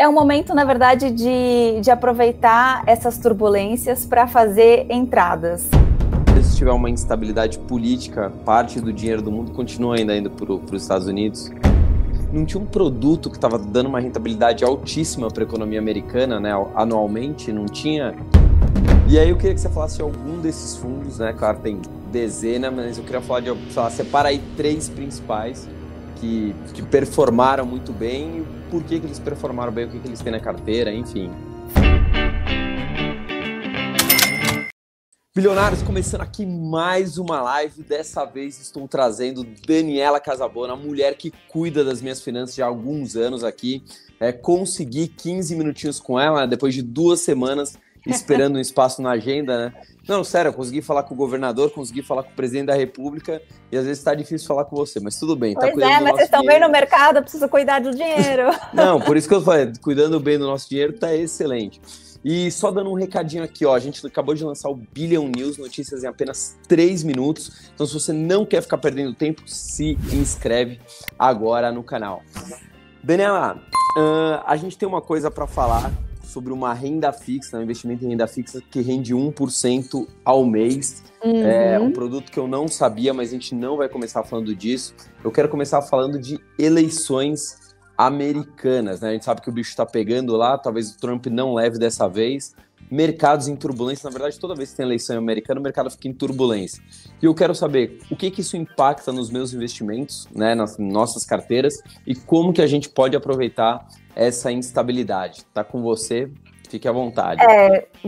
É um momento, na verdade, de aproveitar essas turbulências para fazer entradas. Se tiver uma instabilidade política, parte do dinheiro do mundo continua ainda indo para os Estados Unidos. Não tinha um produto que estava dando uma rentabilidade altíssima para a economia americana, né, anualmente, não tinha. E aí eu queria que você falasse de algum desses fundos, né, claro, tem dezenas, mas eu queria falar de, sei lá, separa aí 3 principais que performaram muito bem, e por que eles performaram bem, o que eles têm na carteira, enfim. Bilionários, começando aqui mais uma live. Dessa vez estou trazendo Daniela Casabona, a mulher que cuida das minhas finanças já há alguns anos aqui. Consegui 15 minutinhos com ela, depois de 2 semanas esperando um espaço na agenda, né? Não, sério, eu consegui falar com o governador, consegui falar com o presidente da República e às vezes está difícil falar com você, mas tudo bem. Pois tá, mas vocês estão bem no mercado, eu preciso cuidar do dinheiro. Não, por isso que eu falei, cuidando bem do nosso dinheiro tá excelente. E só dando um recadinho aqui, ó, a gente acabou de lançar o Billion News, notícias em apenas 3 minutos. Então, se você não quer ficar perdendo tempo, se inscreve agora no canal. Daniela, a gente tem uma coisa para falar sobre uma renda fixa, um investimento em renda fixa que rende 1% ao mês. Uhum. É um produto que eu não sabia, mas a gente não vai começar falando disso. Eu quero começar falando de eleições americanas, né? A gente sabe que o bicho tá pegando lá, talvez o Trump não leve dessa vez. Mercados em turbulência, na verdade, toda vez que tem eleição americana, o mercado fica em turbulência. E eu quero saber o que isso impacta nos meus investimentos, né, nas nossas carteiras, e como que a gente pode aproveitar essa instabilidade. Tá com você, fique à vontade.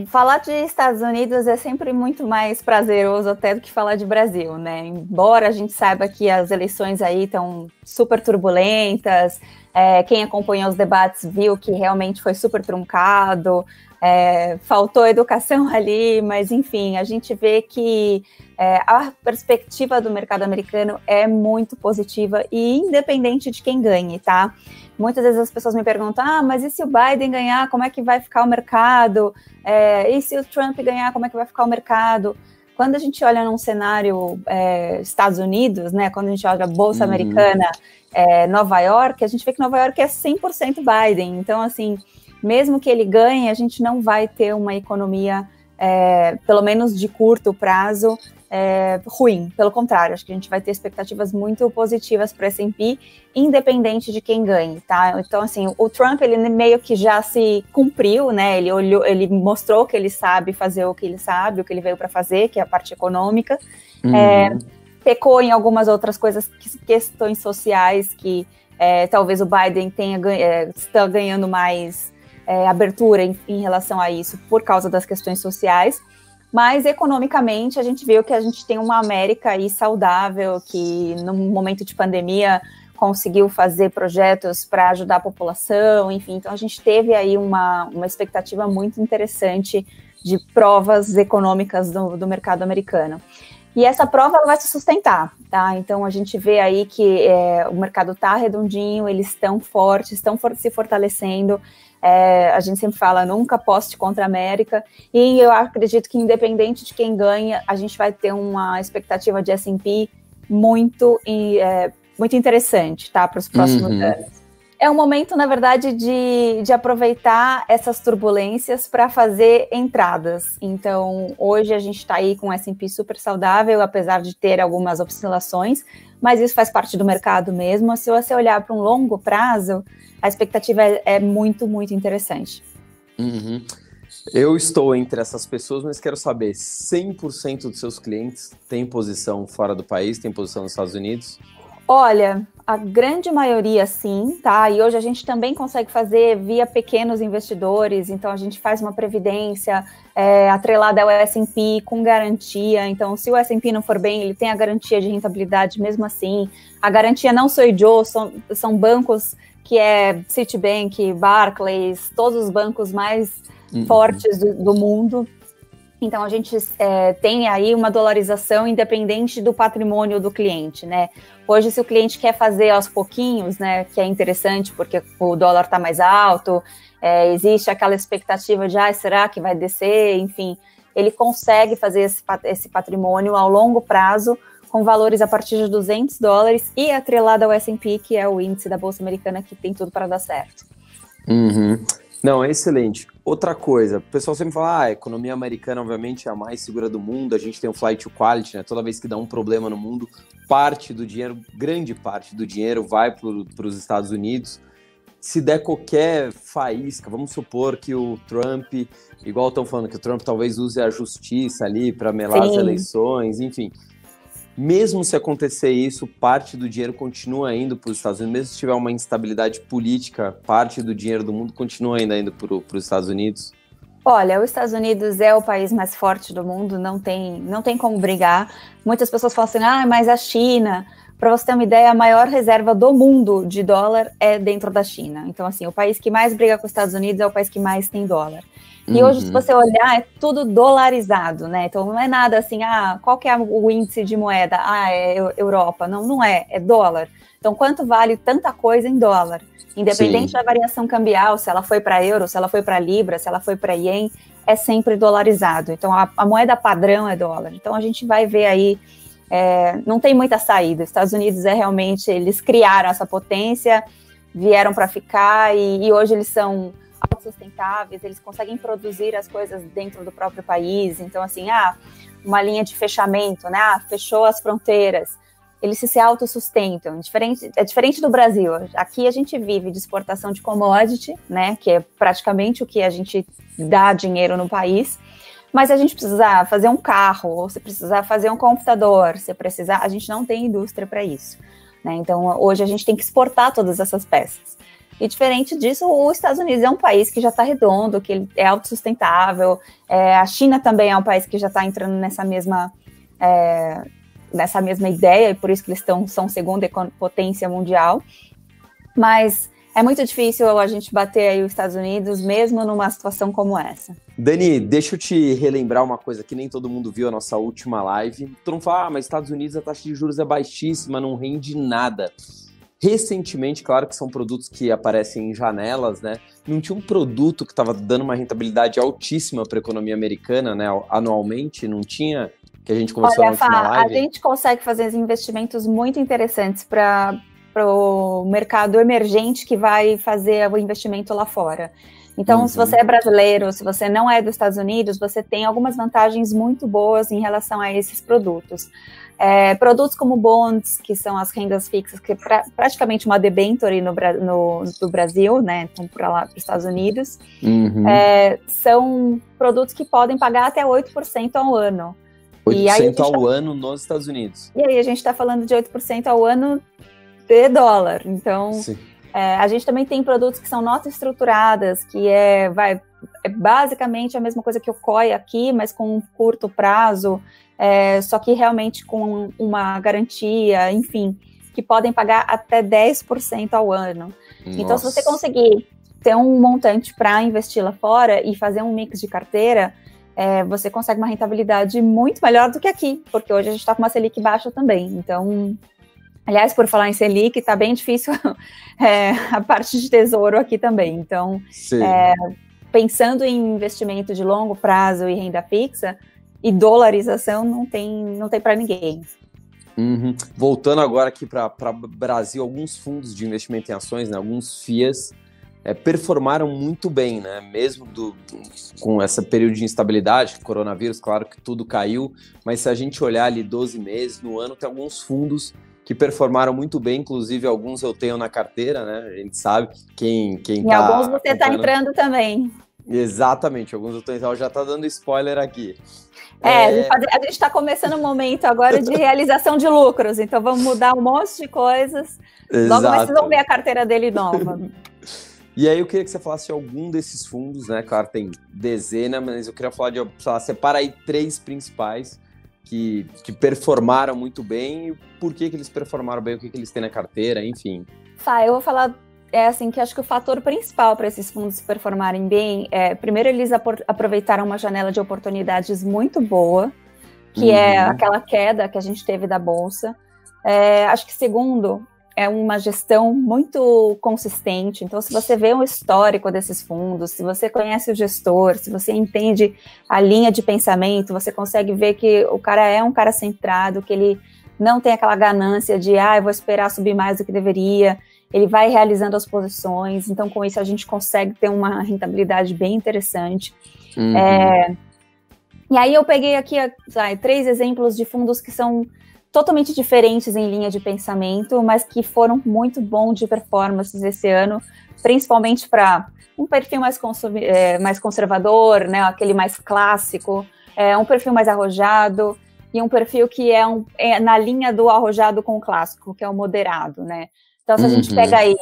Falar de Estados Unidos é sempre muito mais prazeroso até do que falar de Brasil, né? Embora a gente saiba que as eleições aí estão super turbulentas, quem acompanhou os debates viu que realmente foi super truncado, faltou educação ali, mas enfim, a gente vê que a perspectiva do mercado americano é muito positiva e independente de quem ganhe, tá? Muitas vezes as pessoas me perguntam, mas e se o Biden ganhar, como é que vai ficar o mercado? E se o Trump ganhar, como é que vai ficar o mercado? Quando a gente olha num cenário Estados Unidos, né, quando a gente olha a Bolsa Americana, Nova York, a gente vê que Nova York é 100% Biden. Então, assim, mesmo que ele ganhe, a gente não vai ter uma economia, pelo menos de curto prazo, ruim. Pelo contrário, acho que a gente vai ter expectativas muito positivas para o S&P, independente de quem ganhe, tá? Então, assim, o Trump, ele meio que já se cumpriu, né? Ele mostrou que ele sabe fazer o que ele sabe, o que ele veio para fazer, que é a parte econômica. Pecou em algumas outras coisas, questões sociais, que talvez o Biden está ganhando mais abertura em relação a isso por causa das questões sociais. Mas, economicamente, a gente viu que a gente tem uma América aí saudável, que no momento de pandemia conseguiu fazer projetos para ajudar a população, enfim. Então, a gente teve aí uma expectativa muito interessante de provas econômicas do mercado americano. E essa prova ela vai se sustentar, tá? Então, a gente vê aí que o mercado está redondinho, eles estão fortes, estão se fortalecendo. A gente sempre fala, nunca aposte contra a América, e eu acredito que independente de quem ganha, a gente vai ter uma expectativa de S&P muito interessante, tá, para os próximos anos. É um momento, na verdade, de aproveitar essas turbulências para fazer entradas. Então, hoje a gente está aí com o S&P super saudável, apesar de ter algumas oscilações, mas isso faz parte do mercado mesmo. Se você olhar para um longo prazo, a expectativa é muito, muito interessante. Eu estou entre essas pessoas, mas quero saber, 100% dos seus clientes têm posição fora do país, têm posição nos Estados Unidos? Olha, a grande maioria sim, tá? E hoje a gente também consegue fazer via pequenos investidores, então a gente faz uma previdência atrelada ao S&P com garantia. Então, se o S&P não for bem, ele tem a garantia de rentabilidade mesmo assim. A garantia não sou eu, são bancos que é Citibank, Barclays, todos os bancos mais fortes do mundo. Então, a gente tem aí uma dolarização independente do patrimônio do cliente, né? Hoje, se o cliente quer fazer aos pouquinhos, né, que é interessante porque o dólar está mais alto, existe aquela expectativa de, será que vai descer? Enfim, ele consegue fazer esse patrimônio ao longo prazo com valores a partir de $200 e atrelado ao S&P, que é o índice da Bolsa Americana que tem tudo para dar certo. Uhum. Não, é excelente. Outra coisa, o pessoal sempre fala, a economia americana, obviamente, é a mais segura do mundo, a gente tem o flight to quality, né? Toda vez que dá um problema no mundo, parte do dinheiro, grande parte do dinheiro vai para os Estados Unidos. Se der qualquer faísca, vamos supor que o Trump, igual estão falando, que o Trump talvez use a justiça ali para melar as eleições, enfim. Mesmo se acontecer isso, parte do dinheiro continua indo para os Estados Unidos, mesmo se tiver uma instabilidade política, parte do dinheiro do mundo continua ainda indo para os Estados Unidos? Olha, os Estados Unidos é o país mais forte do mundo, não tem como brigar. Muitas pessoas falam assim, mas a China, para você ter uma ideia, a maior reserva do mundo de dólar é dentro da China. Então, assim, o país que mais briga com os Estados Unidos é o país que mais tem dólar. E hoje, se você olhar, é tudo dolarizado, né? Então, não é nada assim, qual que é o índice de moeda? É Europa. Não é dólar. Então, quanto vale tanta coisa em dólar? Independente da variação cambial, se ela foi para euro, se ela foi para libra, se ela foi para ien, é sempre dolarizado. Então, a moeda padrão é dólar. Então, a gente vai ver aí, não tem muita saída. Os Estados Unidos realmente, eles criaram essa potência, vieram para ficar e hoje eles são autossustentáveis, eles conseguem produzir as coisas dentro do próprio país. Então, assim, uma linha de fechamento, né? Fechou as fronteiras. Eles se autossustentam. É diferente do Brasil. Aqui a gente vive de exportação de commodity, né? Que é praticamente o que a gente dá dinheiro no país. Mas a gente precisa fazer um carro, ou se precisar fazer um computador, a gente não tem indústria para isso, né? Então, hoje a gente tem que exportar todas essas peças. E diferente disso, os Estados Unidos é um país que já está redondo, que ele é autossustentável. A China também é um país que já está entrando nessa mesma ideia, e por isso que eles são segunda potência mundial. Mas é muito difícil a gente bater aí os Estados Unidos, mesmo numa situação como essa. Dani, deixa eu te relembrar uma coisa que nem todo mundo viu a nossa última live. Todo mundo fala, mas Estados Unidos a taxa de juros é baixíssima, não rende nada. Recentemente, claro que são produtos que aparecem em janelas, né? Não tinha um produto que estava dando uma rentabilidade altíssima para a economia americana, né? Anualmente, não tinha, que a gente conversou na última live. A gente consegue fazer investimentos muito interessantes para o mercado emergente que vai fazer o investimento lá fora. Então, se você é brasileiro, se você não é dos Estados Unidos, você tem algumas vantagens muito boas em relação a esses produtos. Produtos como bonds, que são as rendas fixas, que é praticamente uma debenture do Brasil, né? Então, para lá, para os Estados Unidos, são produtos que podem pagar até 8% ao ano. 8% ao ano nos Estados Unidos. E aí a gente está falando de 8% ao ano de dólar. Então, a gente também tem produtos que são notas estruturadas, que é basicamente a mesma coisa que o COI aqui, mas com um curto prazo, só que realmente com uma garantia, enfim, que podem pagar até 10% ao ano. Nossa. Então, se você conseguir ter um montante para investir lá fora e fazer um mix de carteira, você consegue uma rentabilidade muito melhor do que aqui, porque hoje a gente está com uma Selic baixa também. Então, aliás, por falar em Selic, está bem difícil a parte de tesouro aqui também. Então, pensando em investimento de longo prazo e renda fixa, e dolarização não tem para ninguém. Voltando agora aqui para o Brasil, alguns fundos de investimento em ações, né, alguns FIAs, performaram muito bem, né? Mesmo com esse período de instabilidade, coronavírus, claro que tudo caiu, mas se a gente olhar ali 12 meses, no ano, tem alguns fundos que performaram muito bem, inclusive alguns eu tenho na carteira, né? A gente sabe quem em alguns você está entrando também. Exatamente, alguns eu tô entrando, já tá dando spoiler aqui. A gente está começando um momento agora de realização de lucros, então vamos mudar um monte de coisas. Logo vocês vão ver a carteira dele nova. E aí eu queria que você falasse de algum desses fundos, né? Claro, tem dezena, mas eu queria falar de, separa aí 3 principais que performaram muito bem, e por que eles performaram bem, o que eles têm na carteira, enfim. Eu vou falar, que acho que o fator principal para esses fundos performarem bem primeiro, eles aproveitaram uma janela de oportunidades muito boa, que é aquela queda que a gente teve da Bolsa. Acho que segundo, é uma gestão muito consistente. Então, se você vê um histórico desses fundos, se você conhece o gestor, se você entende a linha de pensamento, você consegue ver que o cara é um cara centrado, que ele não tem aquela ganância de, eu vou esperar subir mais do que deveria. ele vai realizando as posições, então com isso a gente consegue ter uma rentabilidade bem interessante. E aí eu peguei aqui 3 exemplos de fundos que são totalmente diferentes em linha de pensamento, mas que foram muito bons de performances esse ano, principalmente para um perfil mais conservador, né, aquele mais clássico, um perfil mais arrojado, e um perfil que é na linha do arrojado com o clássico, que é o moderado, né? Então, se a gente pega aí,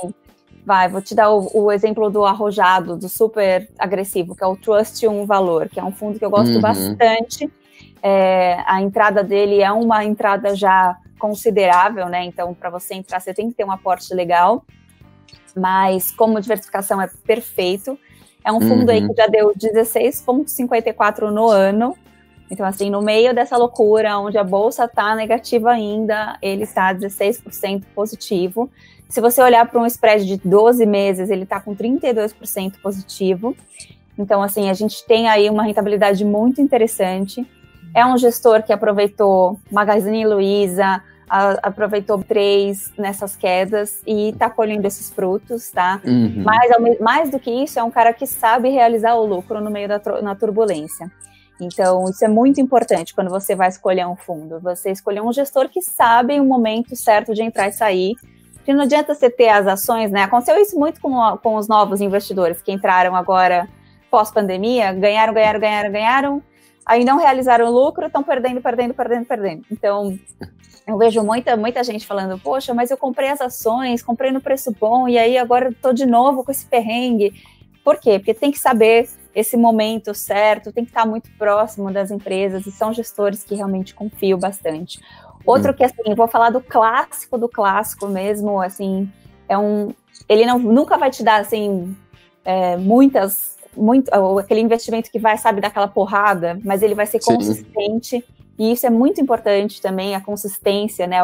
vou te dar o exemplo do arrojado, do super agressivo, que é o Trust 1 Valor, que é um fundo que eu gosto bastante. A entrada dele é uma entrada já considerável, né? Então, para você entrar, você tem que ter um aporte legal, mas como diversificação é perfeito. É um fundo aí que já deu 16,54 no ano. Então, assim, no meio dessa loucura, onde a bolsa está negativa ainda, ele está 16% positivo. Se você olhar para um spread de 12 meses, ele está com 32% positivo. Então, assim, a gente tem aí uma rentabilidade muito interessante. É um gestor que aproveitou Magazine Luiza, aproveitou 3 nessas quedas e está colhendo esses frutos, tá? Mas, mais do que isso, é um cara que sabe realizar o lucro no meio na turbulência. Então, isso é muito importante quando você vai escolher um fundo. Você escolher um gestor que sabe o momento certo de entrar e sair. Porque não adianta você ter as ações, né? Aconteceu isso muito com os novos investidores que entraram agora pós-pandemia, ganharam, aí não realizaram lucro, estão perdendo. Então, eu vejo muita gente falando, poxa, mas eu comprei as ações, comprei no preço bom, e aí agora estou de novo com esse perrengue. Por quê? Porque tem que saber esse momento certo, tem que estar muito próximo das empresas, e são gestores que realmente confio bastante. Outro que, assim, vou falar do clássico mesmo, assim, ele nunca vai te dar, assim, aquele investimento que vai, sabe, dar aquela porrada, mas ele vai ser consistente, e isso é muito importante também, a consistência, né,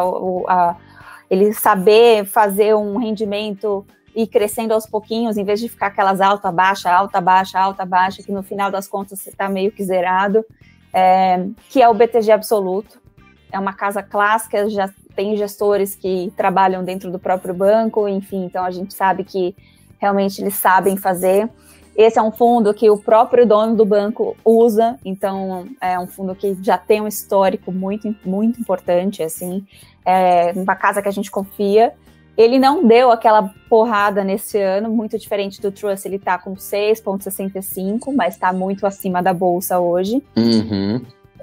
ele saber fazer um rendimento e crescendo aos pouquinhos, em vez de ficar aquelas alta, baixa, que no final das contas você está meio que zerado, que é o BTG Absoluto. É uma casa clássica, já tem gestores que trabalham dentro do próprio banco, enfim, então a gente sabe que realmente eles sabem fazer. Esse é um fundo que o próprio dono do banco usa, então é um fundo que já tem um histórico muito, muito importante, assim, uma casa que a gente confia. Ele não deu aquela porrada nesse ano, muito diferente do Trust, ele está com 6,65, mas está muito acima da bolsa hoje.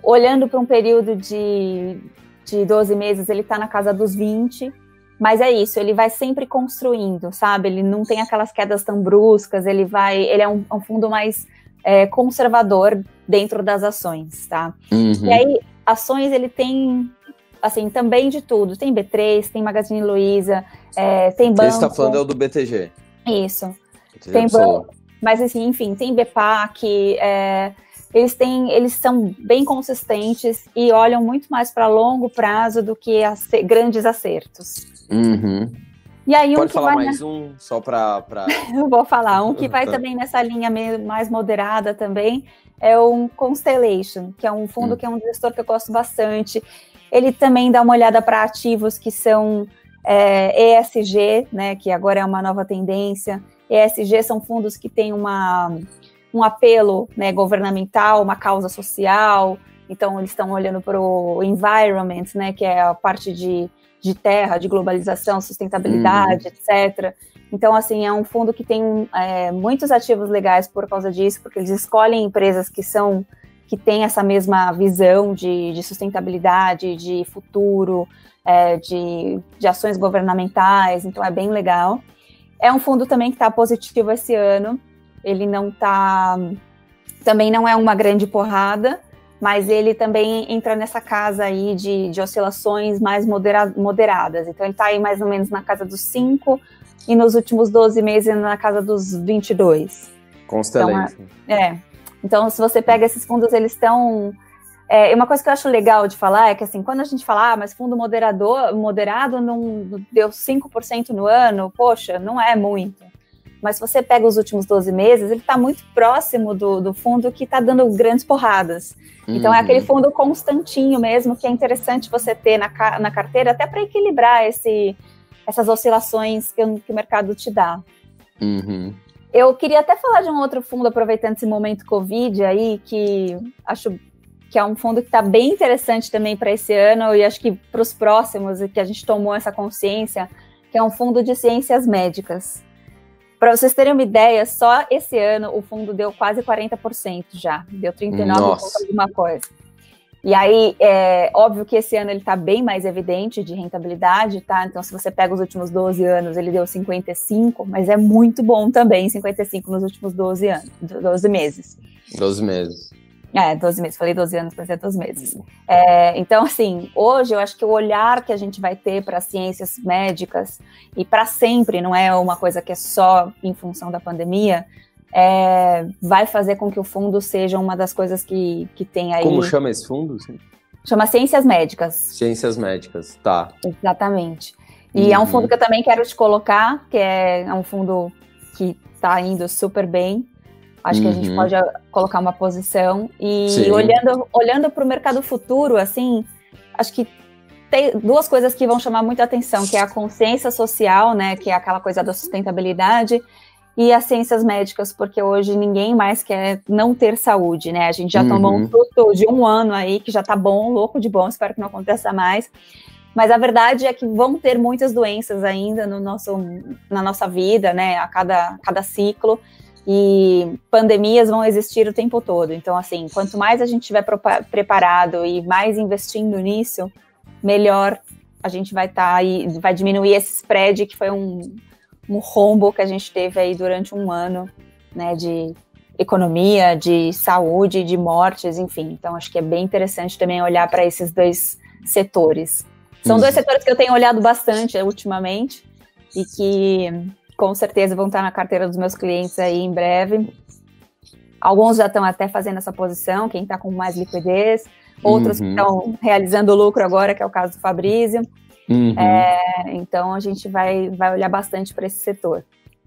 Olhando para um período de 12 meses, ele está na casa dos 20, mas é isso, ele vai sempre construindo, sabe? Ele não tem aquelas quedas tão bruscas, ele é um fundo mais conservador dentro das ações, tá? E aí, ações, ele tem, assim, também de tudo. Tem B3, tem Magazine Luiza, tem banco. Esse tá falando é o do BTG. Isso. Tem banco, mas assim, enfim, tem BPAC, eles são bem consistentes e olham muito mais para longo prazo do que grandes acertos. E aí, pode falar mais um, só para... Eu vou falar, um que vai também nessa linha mais moderada também, é o Constellation, que é um fundo que é um gestor que eu gosto bastante. Ele também dá uma olhada para ativos que são ESG, né, que agora é uma nova tendência. ESG são fundos que têm um apelo, né, governamental, uma causa social. Então, eles estão olhando para o environment, né, que é a parte de terra, de globalização, sustentabilidade, etc. Então, assim, é um fundo que tem muitos ativos legais por causa disso, porque eles escolhem empresas que têm essa mesma visão de sustentabilidade, de futuro, de ações governamentais, então é bem legal. É um fundo também que está positivo esse ano, ele também não é uma grande porrada, mas ele também entra nessa casa aí de oscilações mais moderadas. Então, ele está aí mais ou menos na casa dos 5 e nos últimos 12 meses na casa dos 22. Constellation. Então, se você pega esses fundos, eles estão... uma coisa que eu acho legal de falar é que, assim, quando a gente fala, mas fundo moderado não deu 5% no ano, poxa, não é muito. Mas se você pega os últimos 12 meses, ele está muito próximo do fundo que está dando grandes porradas. Então, é aquele fundo constantinho mesmo, que é interessante você ter na carteira, até para equilibrar essas oscilações que o mercado te dá. Uhum. Eu queria até falar de um outro fundo, aproveitando esse momento Covid aí, que acho que é um fundo que está bem interessante também para esse ano, e acho que para os próximos, e que a gente tomou essa consciência, que é um fundo de ciências médicas. Para vocês terem uma ideia, só esse ano o fundo deu quase 40% já, deu 39% alguma coisa. E aí, é óbvio que esse ano ele está bem mais evidente de rentabilidade, tá? Então, se você pega os últimos 12 anos, ele deu 55%, mas é muito bom também, 55% nos últimos 12 meses. 12 meses. 12 meses, falei 12 anos, mas é 12 meses. Então, assim, hoje eu acho que o olhar que a gente vai ter para ciências médicas, e para sempre, não é uma coisa que é só em função da pandemia, vai fazer com que o fundo seja uma das coisas que tem aí. Como chama esse fundo? Chama Ciências Médicas. Ciências Médicas, tá. Exatamente. E é um fundo que eu também quero te colocar, que é um fundo que está indo super bem. Acho que a gente pode colocar uma posição. E olhando para o mercado futuro, assim, acho que tem duas coisas que vão chamar muita atenção, que é a consciência social, né, que é aquela coisa da sustentabilidade, e as ciências médicas, porque hoje ninguém mais quer não ter saúde, né? A gente já tomou um susto de 1 ano aí, que já tá bom, louco de bom, espero que não aconteça mais. Mas a verdade é que vão ter muitas doenças ainda na nossa vida, né, a cada ciclo. E pandemias vão existir o tempo todo. Então, assim, quanto mais a gente estiver preparado e mais investindo nisso, melhor a gente vai estar e vai diminuir esse spread, que foi um rombo que a gente teve aí durante 1 ano, né, de economia, de saúde, de mortes, enfim. Então, acho que é bem interessante também olhar para esses 2 setores. São 2 setores que eu tenho olhado bastante ultimamente e que com certeza vão estar na carteira dos meus clientes aí em breve. Alguns já estão até fazendo essa posição, quem está com mais liquidez, outros que estão realizando lucro agora, que é o caso do Fabrício. Então a gente vai olhar bastante para esse setor.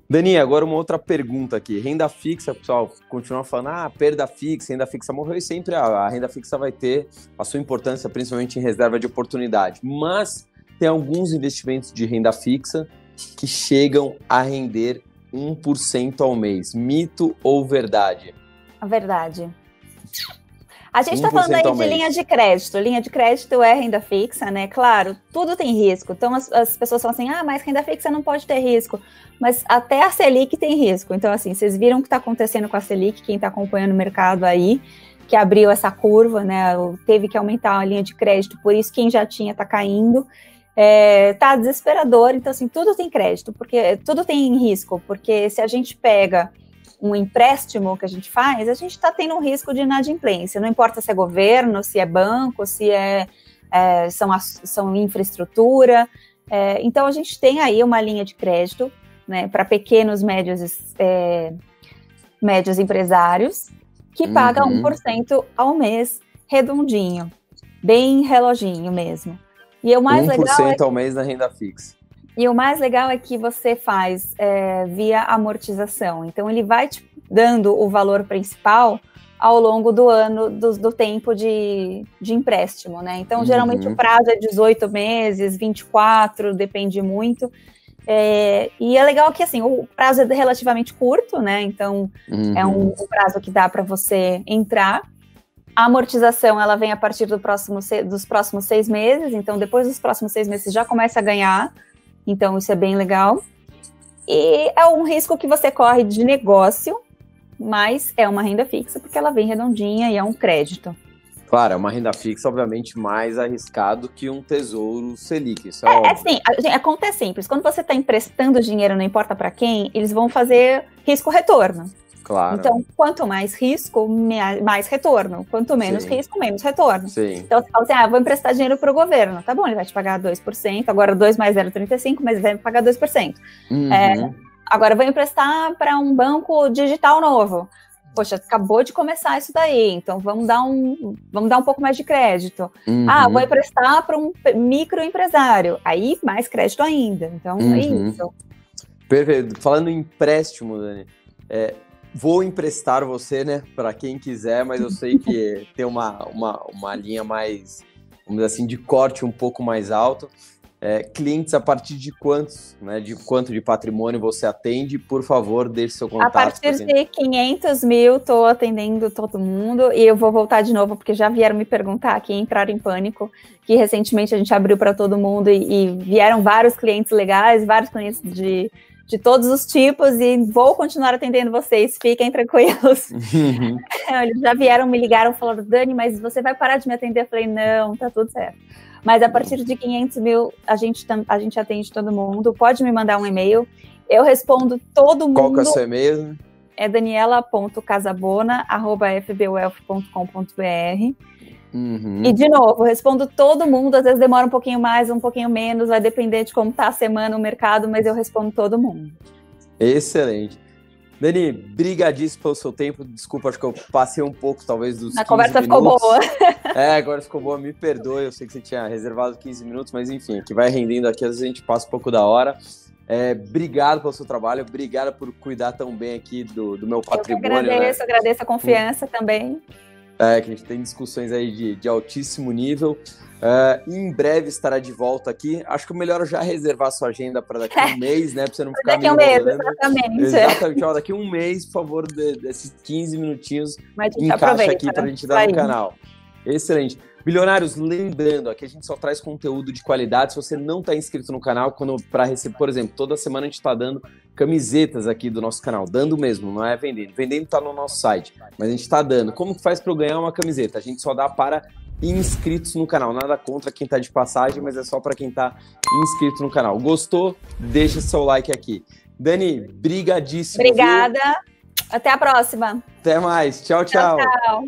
Dani, agora uma outra pergunta aqui. Renda fixa, pessoal, continua falando, perda fixa, renda fixa morreu, e sempre a renda fixa vai ter a sua importância, principalmente em reserva de oportunidade. Mas tem alguns investimentos de renda fixa que chegam a render 1% ao mês. Mito ou verdade? A verdade. A gente está falando aí de linha de crédito. Linha de crédito é renda fixa, né? Claro, tudo tem risco. Então as pessoas falam assim, mas renda fixa não pode ter risco. Mas até a Selic tem risco. Então, assim, vocês viram o que está acontecendo com a Selic, quem está acompanhando o mercado aí, que abriu essa curva, né? Teve que aumentar a linha de crédito, por isso quem já tinha está caindo. Tá desesperador, então assim, tudo tem crédito, porque tudo tem risco, porque se a gente pega um empréstimo que a gente faz, a gente está tendo um risco de inadimplência, não importa se é governo, se é banco, se são infraestrutura, então a gente tem aí uma linha de crédito, né, para pequenos, médios empresários, que paga 1% ao mês, redondinho, bem reloginho mesmo. E o mais 1% legal ao mês na renda fixa. E o mais legal é que você faz via amortização. Então, ele vai te dando o valor principal ao longo do ano, do tempo de empréstimo, né? Então, geralmente o prazo é 18 meses, 24, depende muito. E é legal que, assim, o prazo é relativamente curto, né? Então, é um prazo que dá para você entrar. A amortização, ela vem a partir dos próximos 6 meses, então depois dos próximos 6 meses você já começa a ganhar, então isso é bem legal. E é um risco que você corre de negócio, mas é uma renda fixa, porque ela vem redondinha e é um crédito. Claro, é uma renda fixa, obviamente, mais arriscado que um tesouro Selic, isso é óbvio. Sim, a conta é simples, quando você está emprestando dinheiro, não importa para quem, eles vão fazer risco-retorno. Claro. Então, quanto mais risco, mais retorno. Quanto menos risco, menos retorno. Sim. Então, você fala assim, vou emprestar dinheiro para o governo. Tá bom, ele vai te pagar 2%, agora 2 mais 0,35, mas ele vai me pagar 2%. Agora, eu vou emprestar para um banco digital novo. Poxa, acabou de começar isso daí, então vamos dar um pouco mais de crédito. Vou emprestar para um microempresário. Aí, mais crédito ainda. Então, é isso. Perfeito. Falando em empréstimo, Dani, vou emprestar você, né, para quem quiser, mas eu sei que tem uma linha mais, vamos dizer assim, de corte um pouco mais alto. clientes a partir de quantos, né? De quanto de patrimônio você atende? Por favor, deixe seu contato. A partir de 500 mil, estou atendendo todo mundo. E eu vou voltar de novo, porque já vieram me perguntar aqui, entraram em pânico, que recentemente a gente abriu para todo mundo e vieram vários clientes legais, vários clientes de todos os tipos, e vou continuar atendendo vocês, fiquem tranquilos. Eles já vieram, me ligaram, falando, Dani, mas você vai parar de me atender? Eu falei, não, tá tudo certo. Mas a partir de 500 mil, a gente atende todo mundo. Pode me mandar um e-mail. Eu respondo todo mundo. Qual que é o seu e-mail? É daniela.casabona@fbwealth.com.br. E, de novo, respondo todo mundo. Às vezes demora um pouquinho mais, um pouquinho menos. Vai depender de como tá a semana, o mercado. Mas eu respondo todo mundo. Excelente. Dani, brigadíssimo pelo seu tempo. Desculpa, acho que eu passei um pouco, talvez, dos 15 minutos. A conversa ficou boa. Agora ficou boa. Me perdoe, eu sei que você tinha reservado 15 minutos, mas enfim, que vai rendendo aqui, às vezes a gente passa um pouco da hora. Obrigado pelo seu trabalho, obrigado por cuidar tão bem aqui do meu patrimônio. Eu agradeço a confiança também. Que a gente tem discussões aí de altíssimo nível. Em breve estará de volta aqui. Acho que o melhor é já reservar sua agenda para daqui a um mês, né? Para você não ficar daqui a um mês, exatamente. Exatamente. Daqui a um mês, por favor, desses 15 minutinhos, encaixa aqui para a gente dar no canal. Excelente. Bilionários, lembrando, aqui a gente só traz conteúdo de qualidade. Se você não está inscrito no canal, para receber, por exemplo, toda semana a gente está dando camisetas aqui do nosso canal, dando mesmo, não é vendendo. Vendendo está no nosso site, mas a gente está dando. Como que faz para eu ganhar uma camiseta? A gente só dá para inscritos no canal, nada contra quem está de passagem, mas é só para quem está inscrito no canal. Gostou? Deixa seu like aqui. Dani, brigadíssimo. Obrigada. Viu? Até a próxima. Até mais. Tchau, tchau. Tchau, tchau.